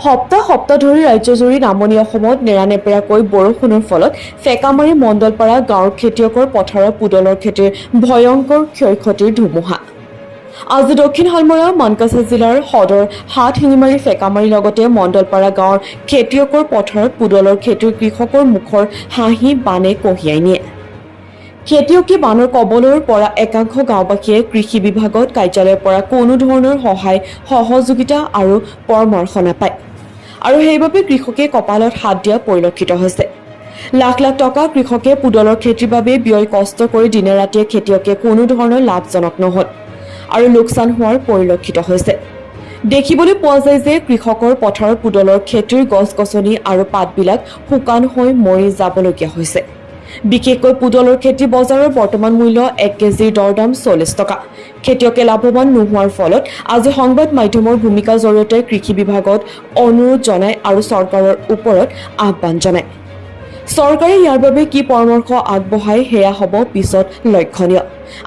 সপ্তাহ সপ্তাহ ধৰি ৰাজ্যজুৰি নামনি অসমত নেৰানেপেৰাকৈ বৰষুণৰ ফলত ফেকামাৰী মণ্ডলপাৰা গাঁৱৰ খেতিয়কৰ পথাৰৰ পুদলৰ খেতিৰ ভয়ংকৰ ক্ষয়ক্ষতিৰ ধুমুহা। আজি দক্ষিণ শালমৰা মানকাছা জিলাৰ সদৰ হাট শিঙিমাৰী ফেকামাৰীৰ লগতে মণ্ডলপাৰা গাঁৱৰ খেতিয়কৰ পথাৰত পুদলৰ খেতিৰ কৃষকৰ মুখৰ হাঁহি বানে কঢ়িয়াই নিয়ে। খেতিয়কে বানৰ কবলৰ পৰা একাংশ গাঁওবাসীয়ে কৃষি বিভাগত কাৰ্যালয়ৰ পৰা কোনো ধৰণৰ সহায় সহযোগিতা আৰু পৰামৰ্শ নাপায় আৰু সেইবাবে কৃষকে কপালত হাত দিয়া পৰিলক্ষিত হৈছে। লাখ লাখ টকা কৃষকে পুদলৰ খেতিৰ বাবে ব্যয় কষ্ট কৰি দিনে ৰাতিয়ে খেতিয়কে কোনো ধৰণৰ লাভজনক নহল আৰু লোকচান হোৱাৰ পৰিলক্ষিত হৈছে। দেখিবলৈ পোৱা যায় যে কৃষকৰ পথাৰত পুদলৰ খেতিৰ গছ-গছনি আৰু পাতবিলাক শুকান হৈ মৰি যাবলগীয়া হৈছে। বিশেষকৈ পুদলৰ খেতি বজাৰৰ বৰ্তমান মূল্য 1 কেজিৰ দৰদাম 40 টকা। খেতিয়কে লাভৱান নোহোৱাৰ ফলত আজি সংবাদ মাধ্যমৰ ভূমিকাৰ জৰিয়তে কৃষি বিভাগত অনুৰোধ জনায় আৰু চৰকাৰৰ ওপৰত আহ্বান জনায়। চৰকাৰে ইয়াৰ বাবে কি পৰামৰ্শ আগবঢ়ায় সেয়া হ'ব পিছত লক্ষণীয়।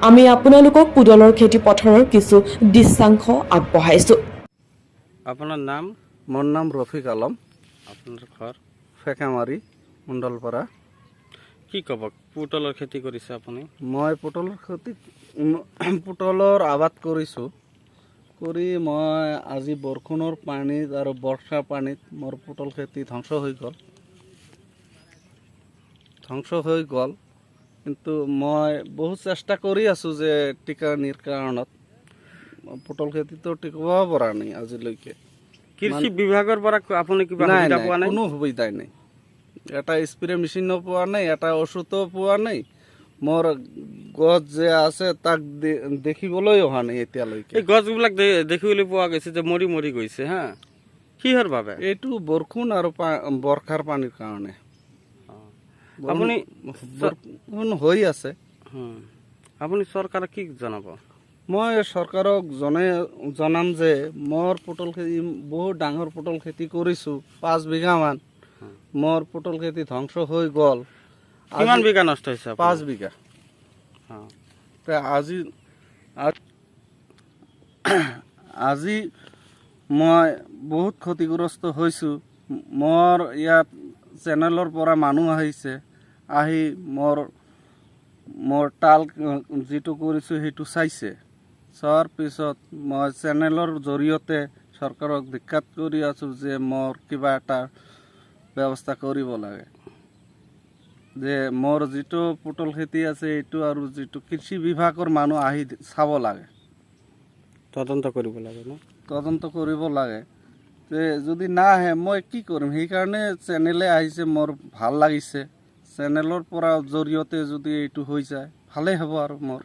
আমি আপোনালোকক পুদলৰ খেতি পথাৰৰ কিছু দৃশ্যাংশ আগবঢ়াইছো। আপোনাৰ নাম? মোৰ নাম ৰফিক আলম, আপোনাৰ ঘৰ? ফেকামাৰী মণ্ডলপাৰা। কি ক'ব, পুতলৰ খেতি কৰিছে আপুনি? মই পুতলৰ আবাদ কৰিছোঁ। কৰি মই আজি বৰষুণৰ পানীত আৰু বৰ্ষাৰ পানীত মোৰ পুতল খেতি ধ্বংস হৈ গ'ল। কিন্তু মই বহুত চেষ্টা কৰি আছোঁ যে টিকানিৰ কাৰণত পুতল খেতিটো টিকাব পৰা নাই আজিলৈকে। কৃষি বিভাগৰ পৰা আপুনি কিবা সুবিধা পোৱা নাই? কোনো সুবিধাই নাই। এটা স্প্ৰে মেচিনো পোৱা নাই, এটা ওষুধো পোৱা নাই। মোৰ গছ যে আছে তাক দেখিবলৈ অহা নাই এতিয়ালৈকে। এই গছবিলাক দেখিবলৈ পোৱা গৈছে যে মৰি মৰি গৈছে। হা, কিহৰ বাবে? এইটো বৰষুণ আৰু বৰ্ষাৰ পানীৰ কাৰণে। আপুনি বৰষুণ হৈ আছে। আপুনি চৰকাৰক কি জনাব? মই চৰকাৰক জনাম যে মোৰ পুতল খেতি বহুত ডাঙৰ পুতল খেতি কৰিছোঁ, 5 বিঘামান। মোৰ পুতল খেতি ধ্বংস হৈ গ'ল। কিমান বিঘা নষ্ট হৈছে? 5 বিঘা। আজি মই বহুত ক্ষতিগ্ৰস্ত হৈছোঁ। মোৰ ইয়াত চেনেলৰ পৰা মানুহ আহিছে, আহি মোৰ তাল যিটো কৰিছোঁ সেইটো চাইছে। চোৱাৰ পিছত মই চেনেলৰ জৰিয়তে চৰকাৰক দিক্ষাত কৰি আছোঁ যে মোৰ কিবা এটা ব্যৱস্থা কৰিব লাগে, যে মোৰ যিটো পুতল খেতি আছে এইটো আৰু যিটো কৃষি বিভাগৰ মানুহ আহি চাব লাগে, তদন্ত কৰিব লাগে ন? তদন্ত কৰিব লাগে। যে যদি নাহে মই কি কৰিম? সেইকাৰণে চেনেলে আহিছে, মোৰ ভাল লাগিছে। চেনেলৰ পৰা জৰিয়তে যদি এইটো হৈ যায় ভালেই হ'ব আৰু মোৰ।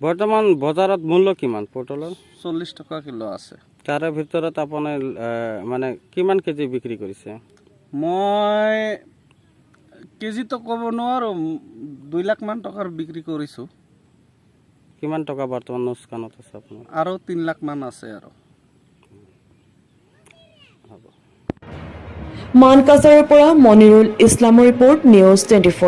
বৰ্তমান বজাৰত মূল্য কিমান পটলৰ? 40 টকা কিলো আছে। তাৰে ভিতৰত আপোনাৰ মানে কিমান কেজি বিক্ৰী কৰিছে? মই কেজিটো ক'ব নোৱাৰোঁ, 2 লাখ মান টকাৰ বিক্ৰী কৰিছোঁ। কিমান টকা বৰ্তমান লোকচানত আছে আপোনাৰ? আৰু 3 লাখ মান আছে আৰু। মানকাছাৰৰ পৰা মনিৰুল ইছলামৰ ৰিপৰ্ট, নিউজ 24।